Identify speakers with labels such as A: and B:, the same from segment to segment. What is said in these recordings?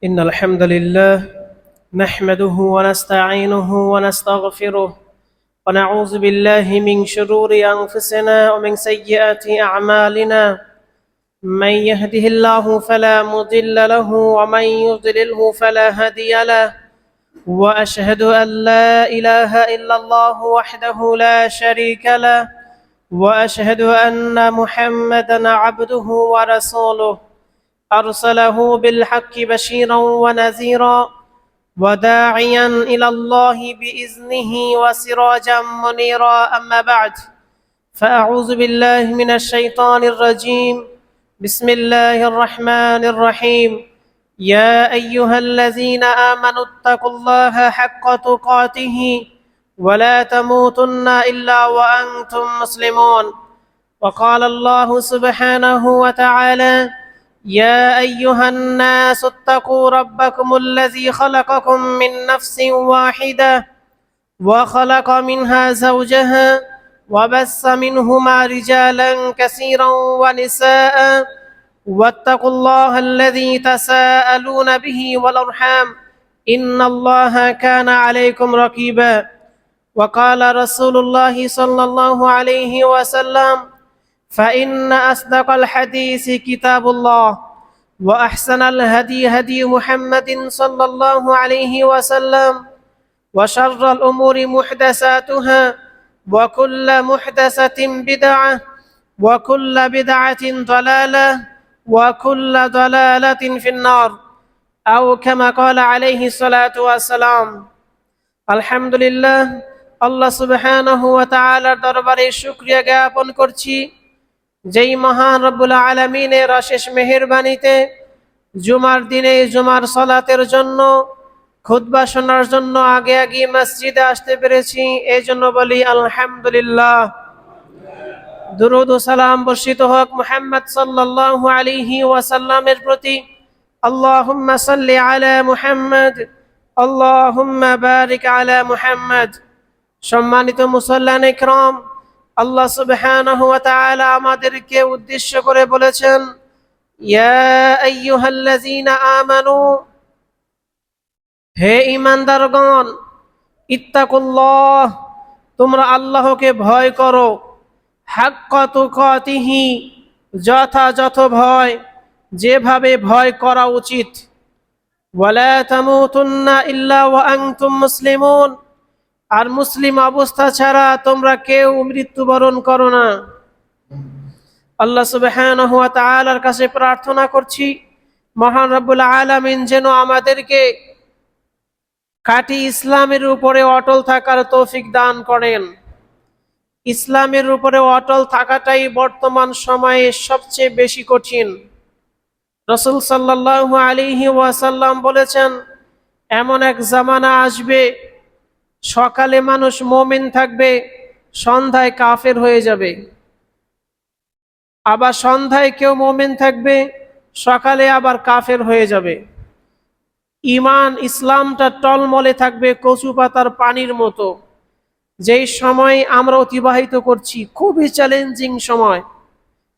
A: إن الحمد لله نحمده ونستعينه ونستغفره ونعوذ بالله من شرور أنفسنا ومن سيئات أعمالنا. من يهده الله فلا مضل له ومن يضلله فلا هادي له، وأشهد أن لا إله إلا الله وحده لا شريك له، وأشهد أن محمدا عبده ورسوله أرسله بالحق بشيرا ونذيرا وداعيا إلى الله بإذنه وسراجا منيرا. أما بعد، فأعوذ بالله من الشيطان الرجيم. بسم الله الرحمن الرحيم. يا أيها الذين آمنوا اتقوا الله حق تقاته ولا تموتن إلا وأنتم مسلمون. وقال الله سبحانه وتعالى: يا أيها الناس اتقوا ربكم الذي خلقكم من نفس واحدة وخلق منها زوجها وبث منهما رجالا كثيرا ونساء واتقوا الله الذي تساءلون به والأرحام إن الله كان عليكم رقيبا. وقال رسول الله صلى الله عليه وسلم: فإن أصدق الحديث كتاب الله، وأحسن الهدي هدي محمد صلى الله عليه وسلم، وشر الأمور محدثاتها، وكل محدثة بدعة، وكل بدعة ضلالة، وكل ضلالة في النار، أو كما قال عليه الصلاة والسلام। الحمد لله, আল্লাহ সুবহানাহু ওয়া তাআলার দরবারে শুকরিয়া জ্ঞাপন করছি, যেই মহান রব্বুল আলামিনের অশেষ মেহেরবানিতে জুমার দিনে জুমার সালাতের জন্য খুতবা শোনার জন্য আগে আগে মসজিদে আসতে পেরেছি। এই জন্য বলি আলহামদুলিল্লাহ। দুরূদ ও সালাম বর্ষিত হোক মুহাম্মদ সাল্লাল্লাহু আলাইহি ওয়াসাল্লামের প্রতি। আল্লাহুম্মা সাল্লি আলা মুহাম্মদ, আল্লাহুম্মা বারিক আলা মুহাম্মদ। সম্মানিত মুসল্লান ইকরাম, আল্লাহ সুবহানাহু ওয়া তাআলা আমাদেরকে উদ্দেশ্য করে বলেছেন, ইয়া আইয়ুহাল্লাযীনা আমানু, হে ঈমানদারগণ, ইত্তাকুল্লাহ, তোমরা আল্লাহকে ভয় করো, হাক্কা তুকাতিহি, যথাযথ ভয়, যেভাবে ভয় করা উচিত, ওয়ালা তামুতুন্না ইল্লা ওয়া আনতুম মুসলিমুন, আর মুসলিম অবস্থা ছাড়া তোমরা কেউ মৃত্যুবরণ করো না। আল্লাহ সুবহানাহু ওয়া তাআলার কাছে প্রার্থনা করছি, মহান রব্বুল আলামিন যেন আমাদেরকে খাঁটি ইসলামের উপরে অটল থাকার তৌফিক দান করেন। ইসলামের উপরে অটল থাকাটাই বর্তমান সময়ে সবচেয়ে বেশি কঠিন। রাসূল সাল্লাল্লাহু আলাইহি ওয়াসাল্লাম বলেছেন, এমন এক জামানা আসবে, সকালে মানুষ মুমিন থাকবে, সন্ধ্যায় কাফের হয়ে যাবে। আবার সন্ধ্যায় কেউ মুমিন থাকবে, সকালে আবার কাফের হয়ে যাবে। ঈমান ইসলামটা টলমলে থাকবে কচু পাতার পানির মতো। যেই সময় আমরা অতিবাহিত করছি খুবই চ্যালেঞ্জিং সময়।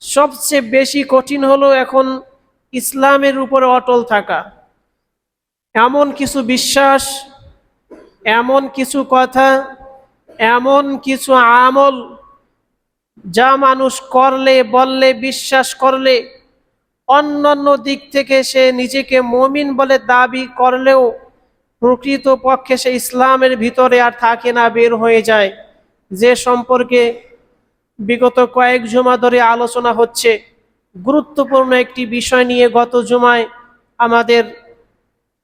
A: সবচেয়ে বেশি কঠিন হলো এখন ইসলামের উপরে অটল থাকা। এমন কিছু বিশ্বাস, এমন কিছু কথা, এমন কিছু আমল যা মানুষ করলে, বললে, বিশ্বাস করলে অন্যান্য দিক থেকে সে নিজেকে মুমিন বলে দাবি করলেও প্রকৃত পক্ষে সে ইসলামের ভিতরে আর থাকে না, বের হয়ে যায়। যে সম্পর্কে বিগত কয়েক জুমা ধরে আলোচনা হচ্ছে, গুরুত্বপূর্ণ একটি বিষয় নিয়ে গত জুমায় আমাদের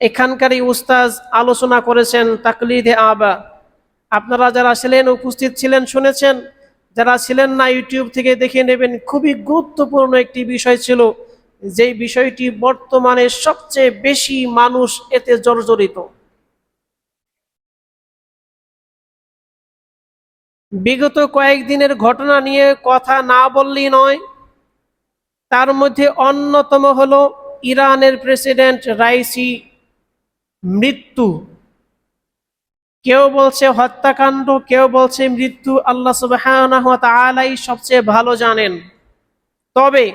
A: এখানকারই উস্তাজ আলোচনা করেছেন, তাকলিদে আবা। আপনারা যারা ছিলেন, উপস্থিত ছিলেন, শুনেছেন। যারা ছিলেন না, ইউটিউব থেকে দেখে নেবেন। খুবই গুরুত্বপূর্ণ একটি বিষয় ছিল, যেই বিষয়টি বর্তমানে সবচেয়ে বেশি মানুষ এতে জর্জরিত। বিগত কয়েকদিনের ঘটনা নিয়ে কথা না বললেই নয়। তার মধ্যে অন্যতম হলো ইরানের প্রেসিডেন্ট রাইসি মৃত্যু। কেউ বলছে হত্যাকাণ্ড, কেউ বলছে মৃত্যু। আল্লাহ সুবহানাহু ওয়া তাআলাই সবচেয়ে ভালো জানেন। তবে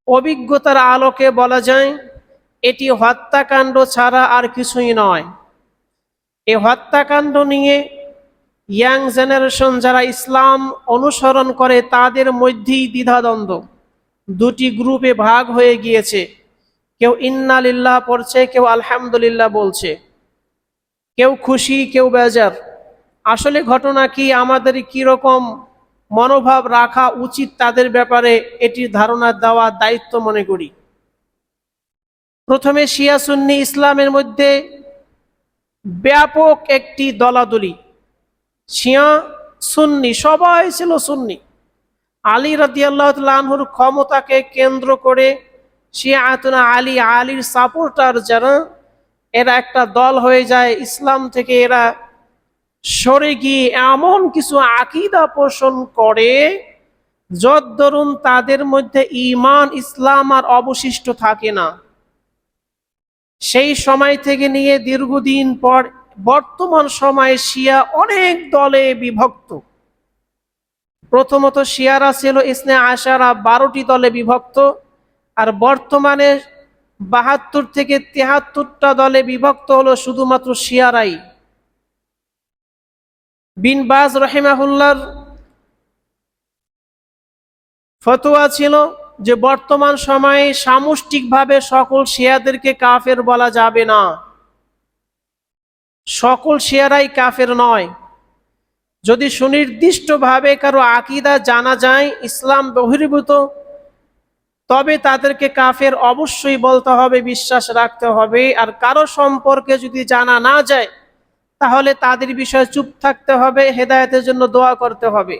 A: অভিজ্ঞতার আলোকে বলা যায়, এটি হত্যাকাণ্ড ছাড়া আর কিছুই নয়। এই হত্যাকাণ্ড নিয়ে ইয়াং জেনারেশন যারা ইসলাম অনুসরণ করে তাদের মধ্যেই দ্বিধাদ্বন্দ্ব, দুটি গ্রুপে ভাগ হয়ে গিয়েছে। কেউ ইন্না লিল্লাহ পড়ছে, কেউ আলহামদুলিল্লাহ বলছে, কেউ খুশি, কেউ বেজার। আসলে ঘটনা কি, আমাদের কি রকম মনোভাব রাখা উচিত তাদের ব্যাপারে এটির ধারণা দেওয়া দায়িত্ব মনে করি। প্রথমে শিয়া সুন্নি ইসলামের মধ্যে ব্যাপক একটি দলাদলি। শিয়া সুন্নি সবাই ছিল সুন্নি। আলী রাদিয়াল্লাহু তাআলা আনহুর ক্ষমতাকে কেন্দ্র করে শিয়াতুনা আলী, আলীর সাপোর্টার যারা, এরা একটা দল হয়ে যায়। ইসলাম থেকে এরা সরে গিয়ে এমন কিছু আকীদা পোষণ করে যত দরুন তাদের মধ্যে ঈমান ইসলাম আর অবশিষ্ট থাকে না। সেই সময় থেকে নিয়ে দীর্ঘদিন পর বর্তমান সময়ে শিয়া অনেক দলে বিভক্ত। প্রথমত শিয়ারা ছিল ইসনে আশারা, 12টি দলে বিভক্ত, আর বর্তমানে 72 থেকে 73টা দলে বিভক্ত হলো শুধুমাত্র শিয়ারাই। বিন বাজ রাহিমাহুল্লাহর ফতোয়া ছিল যে বর্তমান সময়ে সামষ্টিকভাবে সকল শিয়াদেরকে কাফের বলা যাবে না, সকল শিয়ারাই কাফের নয়। যদি সুনির্দিষ্টভাবে কারো আকীদা জানা যায় ইসলাম বহির্ভূত, তবে তাদেরকে কাফের অবশ্যই বলতে হবে, বিশ্বাস রাখতে হবে। আর কারো সম্পর্কে যদি জানা না যায় তাহলে তাদের বিষয়ে চুপ থাকতে হবে, হেদায়েতের জন্য দোয়া করতে হবে।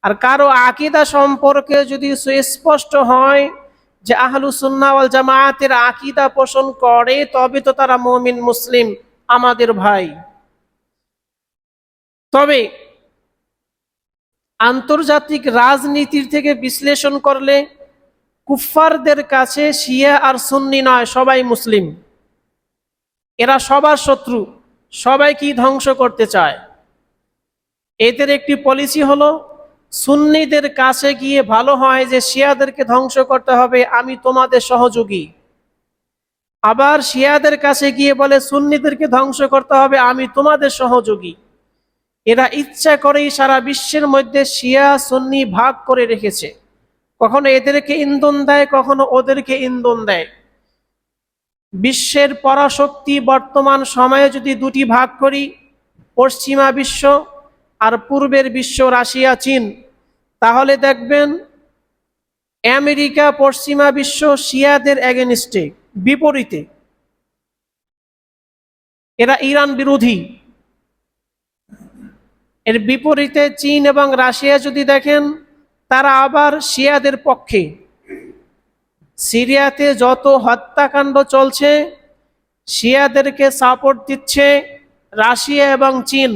A: আর কারো আকীদা সম্পর্কে যদি সুস্পষ্ট হয় যে আহলুস সুন্নাহ ওয়াল জামাআতের আকীদা পোষণ করে, তবে তো তারা মুমিন মুসলিম, আমাদের ভাই। তবে আন্তর্জাতিক রাজনীতির থেকে বিশ্লেষণ করলে কুফফারদের কাছে শিয়া আর সুন্নি নয়, সবাই মুসলিম। এরা সবার শত্রু, সবাইকেই ধ্বংস করতে চায়। এদের একটি পলিসি হলো সুন্নিদের কাছে গিয়ে ভালো হয় যে শিয়াদেরকে ধ্বংস করতে হবে, আমি তোমাদের সহযোগী। আবার শিয়াদের কাছে গিয়ে বলে সুন্নিদেরকে ধ্বংস করতে হবে, আমি তোমাদের সহযোগী। এরা ইচ্ছা করেই সারা বিশ্বের মধ্যে শিয়া সুন্নি ভাগ করে রেখেছে। কখনো এদেরকে ইন্ধন দেয়, কখনো ওদেরকে ইন্ধন দেয়। বিশ্বের পরাশক্তি বর্তমান সময়ে যদি দুটি ভাগ করি, পশ্চিমা বিশ্ব আর পূর্বের বিশ্ব, রাশিয়া চীন, তাহলে দেখবেন আমেরিকা পশ্চিমা বিশ্ব শিয়াদের এগেনিস্টে, বিপরীতে। এরা ইরান বিরোধী। এর বিপরীতে চীন এবং রাশিয়া যদি দেখেন, তারা আবার শিয়াদের পক্ষে। সিরিয়াতে যত হত্যাকাণ্ড চলছে শিয়াদেরকে সাপোর্ট দিচ্ছে রাশিয়া এবং চীন।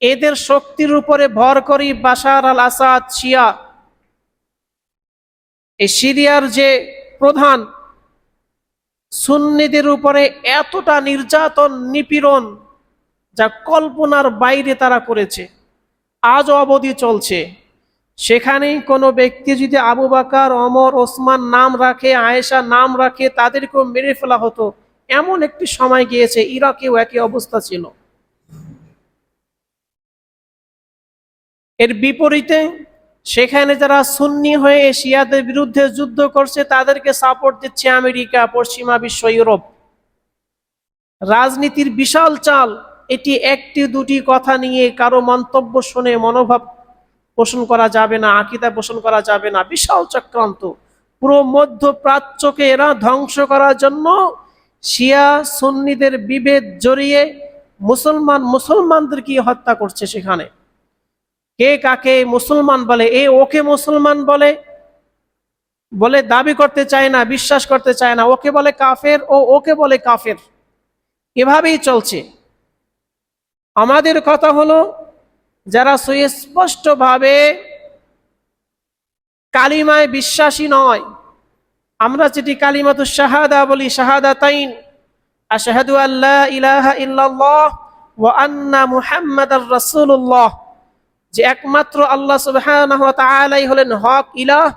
A: এদের শক্তির উপরে ভর করি বাশার আল আসাদ শিয়া। এই সিরিয়ার যে প্রধান, সুন্নিদের উপরে এতটা নির্যাতন নিপীড়ন যা কল্পনার বাইরে তারা করেছে, আজও অবধি চলছে। সেখানেই কোনো ব্যক্তি যদি আবু বকর, ওমর, ওসমান নাম রাখে, আয়েশা নাম রাখে, তাদেরকেও মেরে ফেলা হতো। এমন একটি সময় গিয়েছে, ইরাকেও একই অবস্থা ছিল। এর বিপরীতে সেখানে যারা সুন্নি হয়ে শিয়াদের বিরুদ্ধে যুদ্ধ করছে তাদেরকে সাপোর্ট দিচ্ছে আমেরিকা, পশ্চিমা বিশ্ব, ইউরোপ। রাজনীতির বিশাল চাল। এটি একটি দুটি কথা নিয়ে কারো মন্তব্য শুনে মনোভাব পোষণ করা যাবে না, আকীদা পোষণ করা যাবে না। বিশাল চক্রান্ত। পুরো মধ্যপ্রাচ্যকে এরা ধ্বংস করার জন্য শিয়া সুন্নিদের বিভেদ জড়িয়ে মুসলমানদেরকে হত্যা করছে। সেখানে কে কাকে মুসলমান বলে, এ ওকে মুসলমান বলে বলে দাবি করতে চায় না, বিশ্বাস করতে চায় না। ওকে বলে কাফের, ও ওকে বলে কাফের। এভাবেই চলছে। আমাদের কথা হলো, যারা সুস্পষ্টভাবে কালিমায় বিশ্বাসী নয়, আমরা যেটি কালিমাতুশ শাহাদা বলি, শাহাদাতাইন, আশহাদু আল্লা ইলাহা ইল্লাল্লাহ ওয়া আন্না মুহাম্মাদার রাসূলুল্লাহ, যে একমাত্র আল্লাহ সুবহানাহু ওয়া তাআলাই হলেন হক ইলাহ,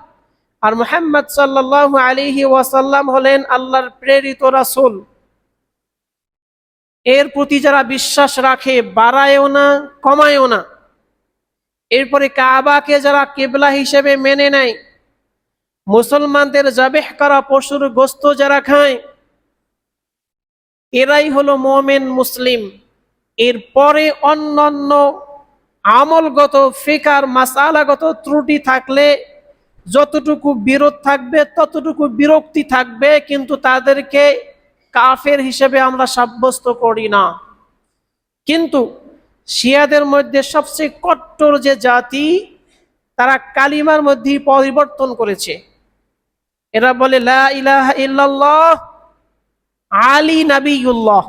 A: আর মুহাম্মদ সাল্লাল্লাহু আলাইহি ওয়াসাল্লাম হলেন আল্লাহর প্রেরিত রাসূল। এর প্রতি যারা বিশ্বাস রাখে, বাড়ায়ও না কমায়ও না। এরপরে কাবাকে যারা কিবলা হিসেবে মেনে নেয়, মুসলমানদের জাবেহ করা পশুর গোশত যারা খায়, এরাই হলো মুমিন মুসলিম। এরপরে অন্যান্য আমলগত ফিকার মাসালাগত ত্রুটি থাকলে যতটুকু বিরোধ থাকবে ততটুকু বিরক্তি থাকবে, কিন্তু তাদেরকে কাফের হিসেবে আমরা সাব্যস্ত করি না। কিন্তু শিয়াদের মধ্যে সবচেয়ে কট্টর যে জাতি, তারা কালিমার মধ্যে পরিবর্তন করেছে। এরা বলে লা ইলাহা ইল্লাল্লাহ আলী নবিয়ুল্লাহ।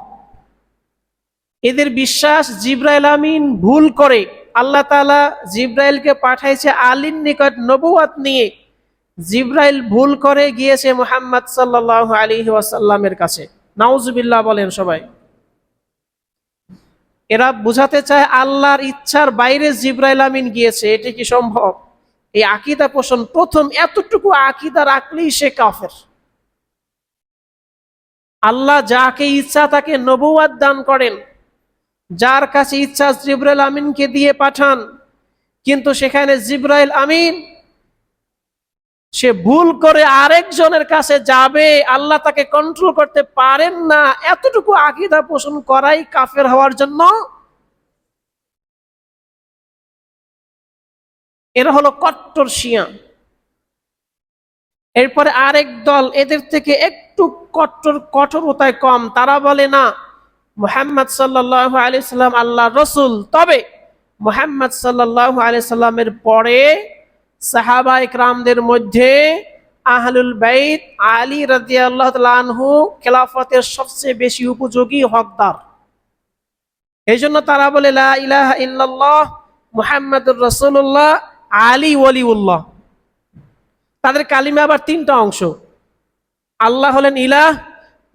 A: এদের বিশ্বাস জিবরাইল আমিন ভুল করে, আল্লাহ তাআলা জিবরাইলকে পাঠাইছে আলীর নিকট নবুয়ত নিয়ে, জিবরাইল ভুল করে গিয়েছে মুহাম্মদ সাল্লাল্লাহু আলাইহি ওয়াসাল্লামের কাছে। নাউজুবিল্লাহ বলেন সবাই। এরা বুঝাতে চায় আল্লাহর ইচ্ছার বাইরে জিবরাইল আমিন গিয়েছে, এটি কি সম্ভব? এই আকীদা পোষণ, প্রথম এতটুকু আকীদা রাখলেই সে কাফের। আল্লাহ যাকে ইচ্ছা তাকে নবুয়ত দান করেন, যার কাছে ইচ্ছা জিবরাইল আমিনকে দিয়ে পাঠান, কিন্তু সেখানে জিবরাইল আমিন সে ভুল করে আরেকজনের কাছে যাবে, আল্লাহ তাকে কন্ট্রোল করতে পারেন না, এতটুকু আকীদা পোষণ করাই কাফের হওয়ার জন্য। এরা হলো কট্টর শিয়া। এরপরে আরেক দল এদের থেকে একটু কঠোরতায় কম, তারা বলে না মুহাম্মদ সাল্লাল্লাহু আলাইহি সাল্লাম আল্লাহর রাসূল, তবে মুহাম্মদ সাল্লাল্লাহু আলাইহি সাল্লামের পরে সাহাবায়ে কেরামদের মধ্যে আহলুল বাইত আলী রাদিয়াল্লাহু তাআলা আনহু খেলাফতের সবচেয়ে বেশি উপযোগী হকদার। এই জন্য তারা বলে লা ইলাহা ইল্লাল্লাহ মুহাম্মাদুর রাসূলুল্লাহ আলী ওয়ালিউল্লাহ। তাদের কালিমা আবার তিনটা অংশ। আল্লাহ হলেন ইলাহ,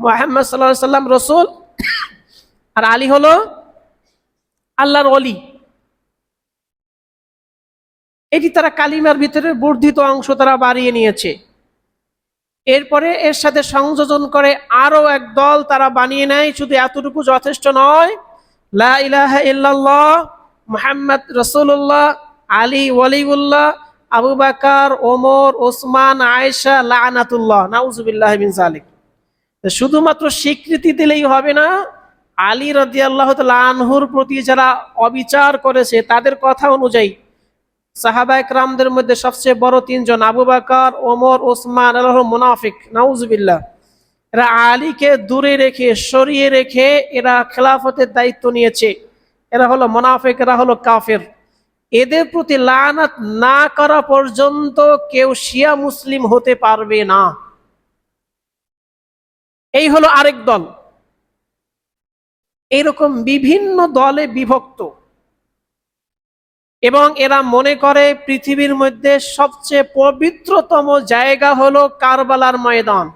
A: মুহাম্মদ সাল্লাল্লাহু আলাইহি সাল্লাম রাসূল, আর আলী হলো আল্লাহর ওলি। এটি তারা কালিমার ভিতরে বর্ধিত অংশ তারা বাড়িয়ে নিয়েছে। এরপরে এর সাথে সংযোজন করে আরো এক দল তারা বানিয়ে নেয়, শুধু এতটুকু যথেষ্ট নয়, লা ইলাহা ইল্লাল্লাহ মুহাম্মদ রাসূলুল্লাহ আলী ওয়ালিউল্লাহ আবু বকর ওমর ওসমান আয়েশা লানাতুল্লাহ নাউজুবিল্লাহি মিন যালিক। শুধুমাত্র স্বীকৃতি দিলেই হবে না, আলী রাদিয়াল্লাহু তাআলা আনহুর প্রতি যারা অবিচার করেছে তাদের কথা অনুযায়ী সাহাবায়ে কেরামদের মধ্যে সবচেয়ে বড় তিনজন আবু বকর ওমর ওসমান, এরা হলো মুনাফিক নাউজুবিল্লাহ। এরা আলীকে দূরে রেখে সরিয়ে রেখে এরা খেলাফতের দায়িত্ব নিয়েছে। এরা হলো মুনাফিক, এরা হলো কাফের। এদের প্রতি লানাত না করা পর্যন্ত কেউ শিয়া মুসলিম হতে পারবে না। এই হলো আরেক দল। এইরকম বিভিন্ন দলে বিভক্ত, এবং এরা মনে করে পৃথিবীর মধ্যে সবচেয়ে পবিত্রতম জায়গা হলো কারবালার ময়দান।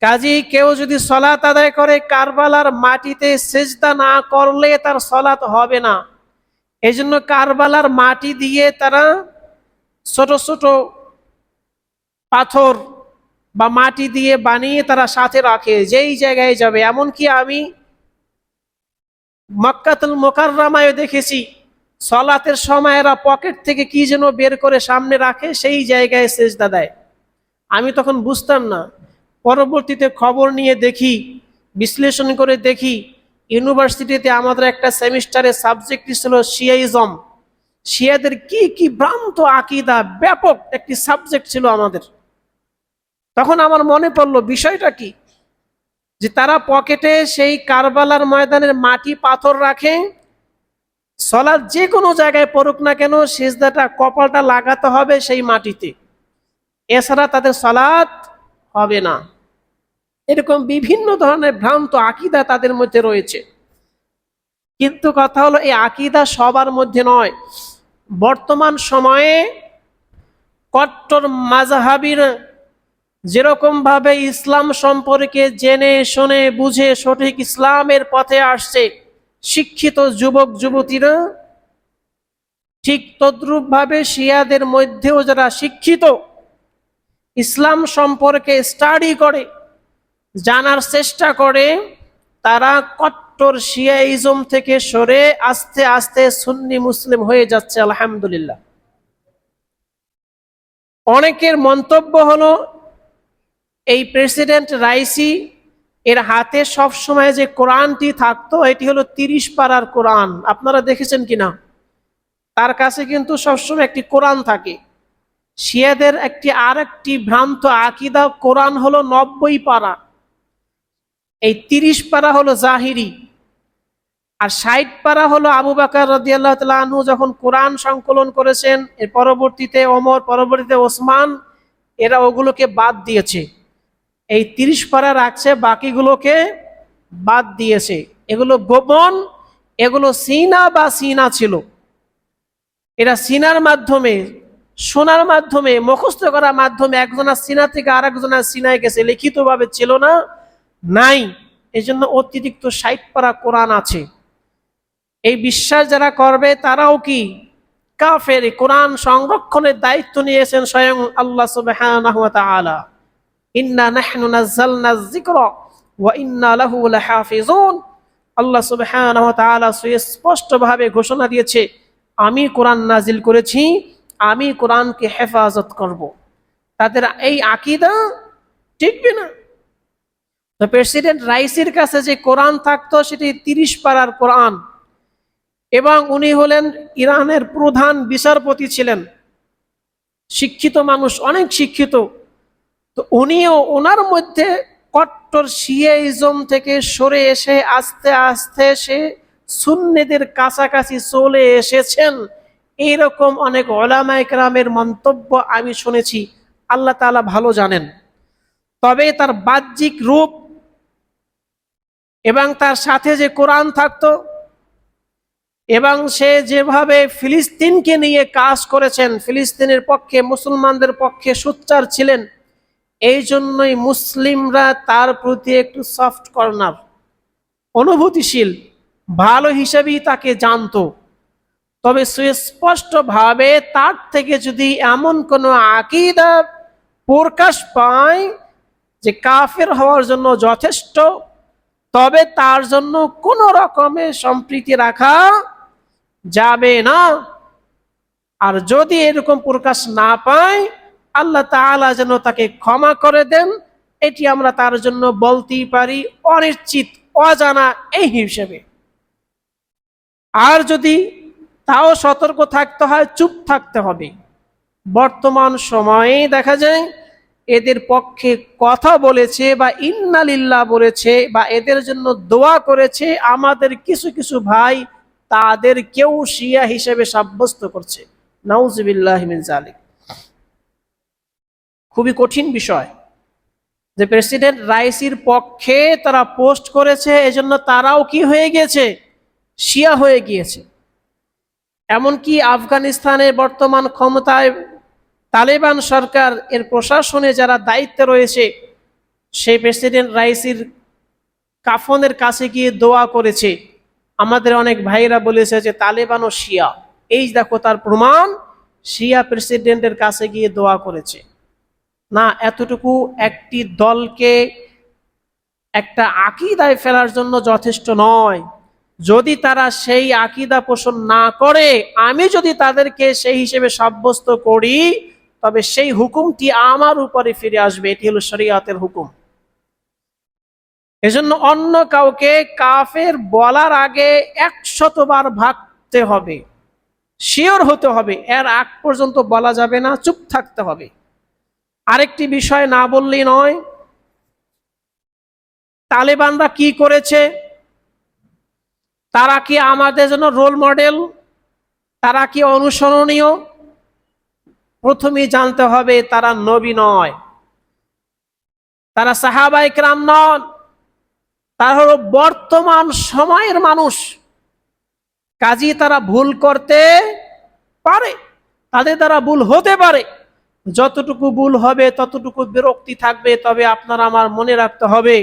A: কাজী কেউ যদি সলাত আদায় করে কারবালার মাটিতে সিজদা না করলে তার সলাত হবে না। এই জন্য কারবালার মাটি দিয়ে তারা ছোট ছোট পাথর বা মাটি দিয়ে বানিয়ে তারা সাথে রাখে, যেই জায়গায় যাবে। এমনকি আমি মক্কাতুল মুকাররমায় দেখেছি সলাতের সময় এরা পকেট থেকে কি যেন বের করে সামনে রাখে, সেই জায়গায় সিজদা দেয়। আমি তখন বুঝতাম না, পরবর্তীতে খবর নিয়ে দেখি, বিশ্লেষণ করে দেখি, ইউনিভার্সিটিতে আমাদের একটা সেমিস্টারের সাবজেক্ট ছিল শিয়াইজম। শিয়াদের কি কি ভ্রান্ত আকীদা, ব্যাপক একটি সাবজেক্ট ছিল আমাদের। তখন আমার মনে পড়লো বিষয়টা কি, যে তারা পকেটে সেই কারবালার ময়দানের মাটি পাথর রাখে, সলাৎ যে কোনো জায়গায় পড়ুক না কেন সিজদাটা কপালটা লাগাতে হবে সেই মাটিতে, এছাড়া তাদের সলাৎ হবে না। এরকম বিভিন্ন ধরনের ভ্রান্ত আকীদা তাদের মধ্যে রয়েছে। কিন্তু কথা হলো এই আকীদা সবার মধ্যে নয়। বর্তমান সময়ে কট্টর মাযহাবীরা যেরকম ভাবে ইসলাম সম্পর্কে জেনে শুনে বুঝে সঠিক ইসলামের পথে আসছে শিক্ষিত যুবক যুবতীরা, ঠিক তদ্রূপ ভাবে শিয়াদের মধ্যেও যারা শিক্ষিত ইসলাম সম্পর্কে স্টাডি করে, জানার চেষ্টা করে, তারা কট্টর শিয়াইজম থেকে সরে আস্তে আস্তে সুন্নি মুসলিম হয়ে যাচ্ছে আলহামদুলিল্লাহ। অনেকের মন্তব্য হলো এই প্রেসিডেন্ট রাইসি এর হাতে সব সময় যে কোরআনটি থাকতো এটি হলো 30 পারার কোরআন। আপনারা দেখেছেন কিনা? তার কাছে কিন্তু সবসময় একটি কোরআন থাকে। শিয়াদের আরেকটি ভ্রান্ত আকীদা, কোরআন হলো 90 পারা, এই 30 পারা হলো জাহিরি, আর 60 পারা হলো আবু বকর রাদিয়াল্লাহু তাআলা আনহু যখন কোরআন সংকলন করেছেন, এর পরবর্তীতে ওমর, পরবর্তীতে ওসমান, এরা ওগুলোকে বাদ দিয়েছে। এই 30 পারা রাখছে, বাকিগুলোকে বাদ দিয়েছে। এগুলো গোপন, এগুলো সিনা ছিল। এরা সিনার মাধ্যমে, শোনার মাধ্যমে, মুখস্থ করার মাধ্যমে একজনের সিনা থেকে আরেকজনের সিনায় গেছে, লিখিতভাবে ছিল না, নাই। এই জন্য অতিরিক্ত 60 পারা কোরআন আছে। এই বিশ্বাস যারা করবে তারাও কি কাফের। কোরআন সংরক্ষণের দায়িত্ব নিয়েছেন স্বয়ং আল্লাহ সুবহানাহু ওয়া তাআলা। ইন্না নাহনু নাযালনা যিকরা ওয়া ইন্না লাহু লাহাফিজুন। আল্লাহ সুবহানাহু ওয়া তাআলা সুস্পষ্টভাবে ঘোষণা দিয়েছে, আমি কোরআন নাজিল করেছি, আমি কোরআনকে হেফাজত করব। তাদের এই আকীদা টিকবে না। তো প্রেসিডেন্ট রাইসির কাছে যে কোরআন থাকতো সেটি 30 পারার কোরআন, এবং উনি হলেন ইরানের প্রধান বিচারপতি ছিলেন, শিক্ষিত মানুষ, অনেক শিক্ষিত। তো উনিও ওনার মধ্যে কট্টর শিয়াইজম থেকে সরে এসে আস্তে আস্তে সে সুন্নিদের কাছাকাছি চলে এসেছেন। এইরকম অনেক উলামায়ে কেরামের মন্তব্য আমি শুনেছি, আল্লাহ তাআলা ভালো জানেন। তবে তার বাহ্যিক রূপ এবং তার সাথে যে কোরআন থাকতো, এবং সে যেভাবে ফিলিস্তিনকে নিয়ে কাজ করেছেন, ফিলিস্তিনের পক্ষে, মুসলমানদের পক্ষে সোচ্চার ছিলেন, এই জন্যই মুসলিমরা তার প্রতি একটু সফট কর্নার, অনুভূতিশীল, ভালো হিসেবেই তাকে জানতো। তবে সুস্পষ্টভাবে তার থেকে যদি এমন কোনো আকীদা প্রকাশ পায় যে কাফের হওয়ার জন্য যথেষ্ট, তবে তার জন্য কোনো রকমের সম্প্রীতি রাখা যাবে না। আর যদি এরকম প্রকাশ না পায়, আল্লাহ তাআলা যেন তাকে ক্ষমা করে দেন, এটি আমরা তার জন্য বলতেই পারি, অনিশ্চিত, অজানা এই হিসেবে। আর যদি তাও সতর্ক থাকতে হয়, চুপ থাকতে হবে। বর্তমান সময়ে দেখা যায় এদের পক্ষে কথা বলেছে বা ইন্না লিল্লাহ বলেছে বা এদের জন্য দোয়া করেছে আমাদের কিছু কিছু ভাই, তাদের কেউ শিয়া হিসেবে সাব্যস্ত করছে। নাউযুবিল্লাহি মিন যালিক। খুবই কঠিন বিষয় যে প্রেসিডেন্ট রাইসির পক্ষে তারা পোস্ট করেছে, এজন্য তারাও কি হয়ে গিয়েছে, শিয়া হয়ে গিয়েছে। এমনকি আফগানিস্তানের বর্তমান ক্ষমতায় তালেবান সরকার, এর প্রশাসনে যারা দায়িত্বে রয়েছে, সেই প্রেসিডেন্ট রাইসির কাফনের কাছে গিয়ে দোয়া করেছে। আমাদের অনেক ভাইরা বলেছে যে তালেবানও শিয়া, এই দেখো তার প্রমাণ, শিয়া প্রেসিডেন্টের কাছে গিয়ে দোয়া করেছে। না, এতটুকু একটি দলকে একটা আকীদায় ফেলার জন্য যথেষ্ট নয়। যদি তারা সেই আকীদা পোষণ না করে, আমি যদি তাদেরকে সেই হিসেবে সাব্যস্ত করি, তবে সেই হুকুমটি আমার উপরে ফিরে আসবে। এটি হলো শরীয়তের হুকুম। এজন্য অন্য কাউকে কাফের বলার আগে 100 বার ভাবতে হবে, শিওর হতে হবে, এর আগ পর্যন্ত বলা যাবে না, চুপ থাকতে হবে। আরেকটি বিষয় না বললেই নয়, তালেবানরা কি করেছে, তারা কি আমাদের জন্য রোল মডেল, তারা কি অনুসরণীয়? প্রথমেই জানতে হবে তারা নবী নয়, তারা সাহাবায়ে কেরাম নন, তারা হলো বর্তমান সময়ের মানুষ। কাজেই তারা ভুল করতে পারে, তাদের দ্বারা ভুল হতে পারে। যতটুকু ভুল হবে ততটুকু বিরক্তি থাকবে। তবে আপনারা আমার মনে রাখতে হবে,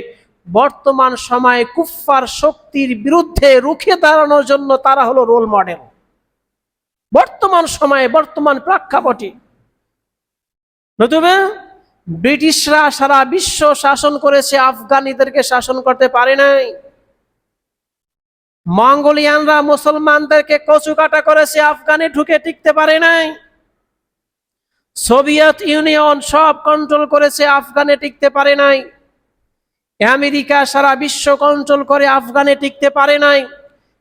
A: বর্তমান সময়ে কুফফার শক্তির বিরুদ্ধে রুখে দাঁড়ানোর জন্য তারা হলো রোল মডেল। বর্তমান সময়ে, বর্তমান প্রেক্ষাপটে, নতুবা ব্রিটিশরা সারা বিশ্ব শাসন করেছে, আফগানিদেরকে শাসন করতে পারে নাই। মঙ্গোলিয়ানরা মুসলমানদেরকে কচুকাটা করেছে, আফগানে ঢুকে টিকতে পারে নাই। সোভিয়েত ইউনিয়ন সব কন্ট্রোল করেছে, আফগানে টিকতে পারে নাই। আমেরিকা সারা বিশ্ব কন্ট্রোল করে, আফগানে টিকতে পারে নাই।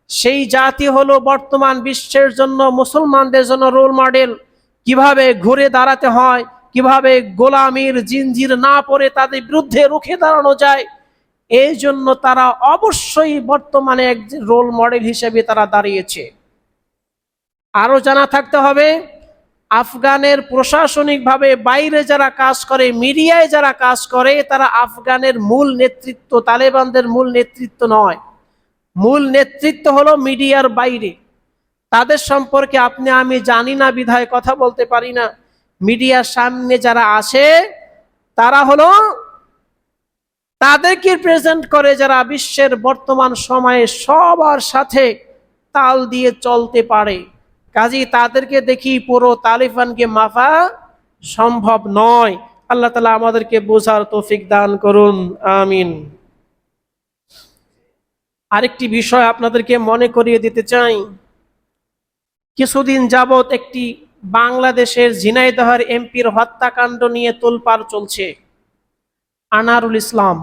A: সেই জাতি হলো বর্তমান বিশ্বের জন্য, মুসলমানদের জন্য রোল মডেল। কিভাবে ঘুরে দাঁড়াতে হয়, কিভাবে গোলামির জিনজির না পড়ে তাদের বিরুদ্ধে রুখে দাঁড়ানো যায়, এই জন্য তারা অবশ্যই বর্তমানে এক রোল মডেল হিসেবে তারা দাঁড়িয়েছে। আরো জানা থাকতে হবে, আফগানের প্রশাসনিকভাবে বাইরে যারা কাজ করে, মিডিয়ায় যারা কাজ করে, তারা আফগানের মূল নেতৃত্ব, তালেবানদের মূল নেতৃত্ব নয়। মূল নেতৃত্ব হলো মিডিয়ার বাইরে। তাদের সম্পর্কে আপনি আমি জানি না বিধায় কথা বলতে পারি না। মিডিয়ার সামনে যারা আসে তারা হলো তাদেরকে প্রেজেন্ট করে যারা বিশ্বের বর্তমান সময়ে সবার সাথে তাল দিয়ে চলতে পারে। কাজী তাদেরকে দেখি পুরো তালিবানকে মাফা সম্ভব নয়। আল্লাহ তাআলা আমাদেরকে বোঝার তৌফিক দান করুন, আমিন। আরেকটি বিষয় আপনাদেরকে মনে করিয়ে দিতে চাই, কিছুদিন যাবত একটি বাংলাদেশের ঝিনাইদহের এমপির হত্যাকাণ্ড নিয়ে তোলপাড় চলছে। আনারুল ইসলাম,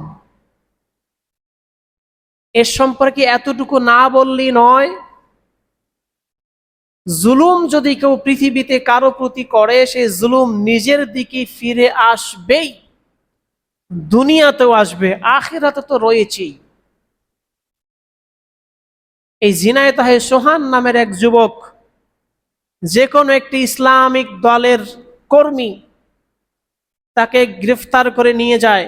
A: এর সম্পর্কে এতটুকু না বললেই নয়। জুলুম যদি কেউ পৃথিবীতে কারো প্রতি করে, সে জুলুম নিজের দিকে ফিরে আসবেই, দুনিয়াতেও আসবে, আখিরাতে তো রয়েছেই। এই ঝিনাইদহে সোহান নামের এক যুবক, যে কোনো একটি ইসলামিক দলের কর্মী, তাকে গ্রেফতার করে নিয়ে যায়।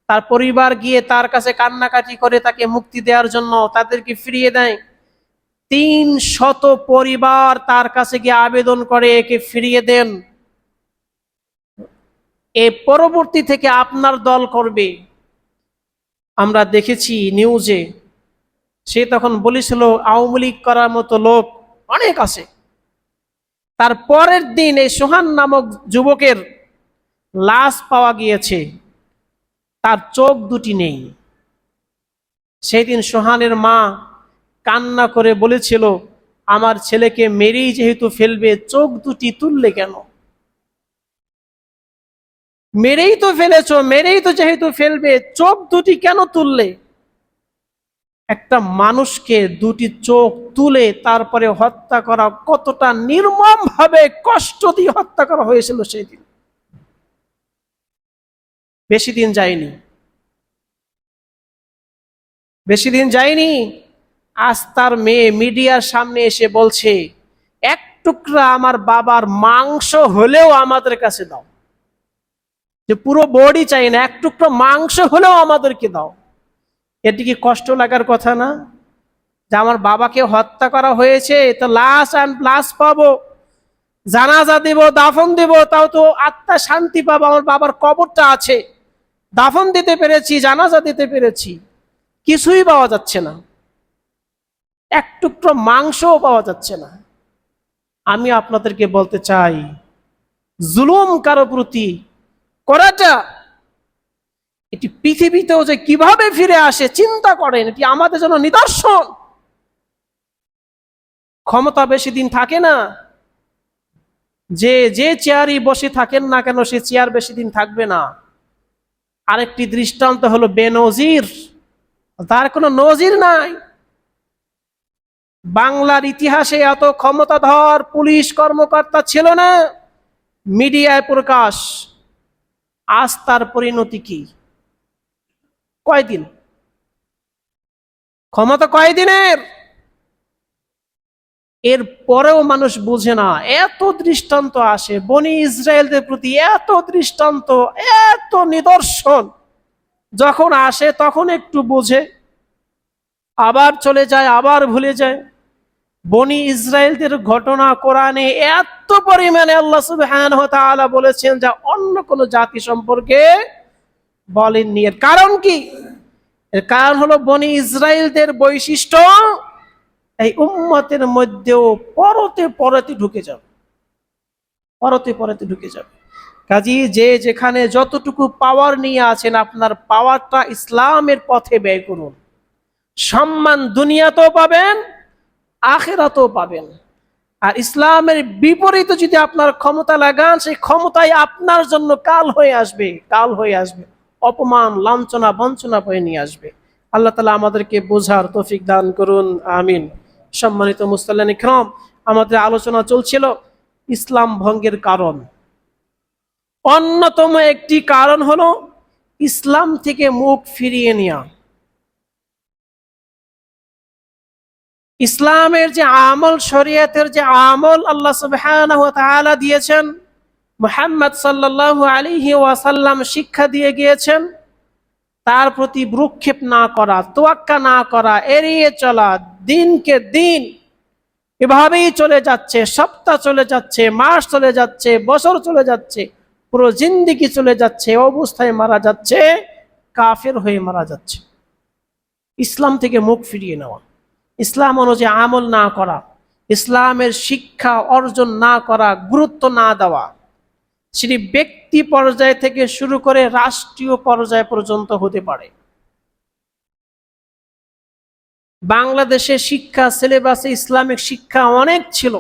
A: তার পরিবার গিয়ে তার কাছে কান্নাকাটি করে তাকে মুক্তি দেওয়ার জন্য, তাদেরকে ফিরিয়ে দেয়। 300 পরিবার তার কাছে গিয়ে আবেদন করে একে ফিরিয়ে দেন, এ পরবর্তী থেকে আপনার দল করবে। আমরা দেখেছি নিউজে, সে তখন বলেছিল আওয়ামী লীগ করার মতো লোক অনেক আছে। তার পরের দিন এই সোহান নামক যুবকের লাশ পাওয়া গিয়েছে, তার চোখ দুটি নেই। সেই দিন সোহানের মা কান্না করে বলেছিল, আমার ছেলেকে মেরেই যেহেতু ফেলবে, চোখ দুটি তুললে কেন? মেরেই তো ফেলেছো, মেরেই তো যেহেতু ফেলবে, চোখ দুটি কেন তুললে? একটা মানুষকে দুটি চোখ তুলে তারপরে হত্যা করা কতটা নির্মম ভাবে কষ্ট দিয়ে হত্যা করা হয়েছিল সেই দিন। বেশি দিন যায়নি, আজ তার মেয়ে মিডিয়ার সামনে এসে বলছে, এক টুকরা আমার বাবার মাংস হলেও আমাদের কাছে দাও, যে পুরো বডি চাই না, এক টুকরো মাংস হলেও আমাদেরকে দাও। এটি কি কষ্ট লাগার কথা না? যে আমার বাবাকে হত্যা করা হয়েছে, তো লাশ পাবো, জানাজা দেব, দাফন দেব, তাও তো আত্মা শান্তি পাবো। আমার বাবার কবরটা আছে, দাফন দিতে পেরেছি, জানাজা দিতে পেরেছি, কিছুই পাওয়া যাচ্ছে না, এক টুকরো মাংসও পাওয়া যাচ্ছে না। আমি আপনাদেরকে বলতে চাই, জুলুম কারো প্রতি করাটা এটি পৃথিবীতেও যে কিভাবে ফিরে আসে চিন্তা করেন, এটি আমাদের জন্য নিদর্শন। ক্ষমতা বেশি দিন থাকে না, যে চেয়ারই বসে থাকেন না কেন, সে চেয়ার বেশি দিন থাকবে না। আরেকটি দৃষ্টান্ত হলো বেনজির, তার কোনো নজির নাই। বাংলার ইতিহাসে এত ক্ষমতাধর পুলিশ কর্মকর্তা ছিল না, মিডিয়ায় প্রকাশ। আজ তার পরিণতি কি? কয়দিন ক্ষমতা, কয়দিনের? এর পরেও মানুষ বুঝে না। এত দৃষ্টান্ত আসে বনি ইসরায়েলদের প্রতি, এত দৃষ্টান্ত, এত নিদর্শন, যখন আসে তখন একটু বুঝে, আবার চলে যায়, আবার ভুলে যায়। বনি ইসরায়েলদের ঘটনা কোরআনে এত পরিমাণে আল্লাহ সুবহানাহু ওয়া তাআলা বলেছেন যা অন্য কোন জাতি সম্পর্কে বলেননি। এর কারণ কি? এর কারণ হলো বনি ইসরায়েলদের বৈশিষ্ট্য এই উম্মতের মধ্যেও পরতে পরতে ঢুকে যাবে, পরতে পরতে ঢুকে যাবে। কাজী যে যেখানে যতটুকু পাওয়ার নিয়ে আছেন আপনার পাওয়ারটা ইসলামের পথে ব্যয় করুন। সম্মান দুনিয়াতেও পাবেন, আখিরাতেও পাবেন। আর ইসলামের বিপরীতে যদি আপনার ক্ষমতা লাগান, সেই ক্ষমতাই আপনার জন্য কাল হয়ে আসবে, কাল হয়ে আসবে, অপমান, লাঞ্ছনা, বঞ্চনা বয়ে নিয়ে আসবে। আল্লাহ তাআলা আমাদেরকে বোঝার তৌফিক দান করুন, আমিন। সম্মানিত মুসল্লিন ইকরাম, আমাদের আলোচনা চলছিল ইসলাম ভঙ্গের কারণ। অন্যতম একটি কারণ হলো ইসলাম থেকে মুখ ফিরিয়ে নেওয়া। ইসলামের যে আমল, শরীয়তের যে আমল আল্লাহ সুবহানাহু ওয়া তাআলা দিয়েছেন, মুহাম্মদ সাল্লাল্লাহু আলাইহি ওয়াসাল্লাম শিক্ষা দিয়ে গিয়েছেন, তার প্রতি ভ্রুক্ষেপ না করা, তোয়াক্কা না করা, এড়িয়ে চলা, দিনকে দিন এভাবেই চলে যাচ্ছে, সপ্তাহ চলে যাচ্ছে, মাস চলে যাচ্ছে, বছর চলে যাচ্ছে, পুরো জিন্দেগি চলে যাচ্ছে, অবস্থায় মারা যাচ্ছে, কাফের হয়ে মারা যাচ্ছে। ইসলাম থেকে মুখ ফিরিয়ে নেওয়া, ইসলাম অনুযায়ী আমল না করা, ইসলামের শিক্ষা অর্জন না করা, গুরুত্ব না দেওয়া, সেটি ব্যক্তি পর্যায় থেকে শুরু করে রাষ্ট্রীয় পর্যায় পর্যন্ত হতে পারে। বাংলাদেশের শিক্ষা সিলেবাসে ইসলামিক শিক্ষা অনেক ছিল।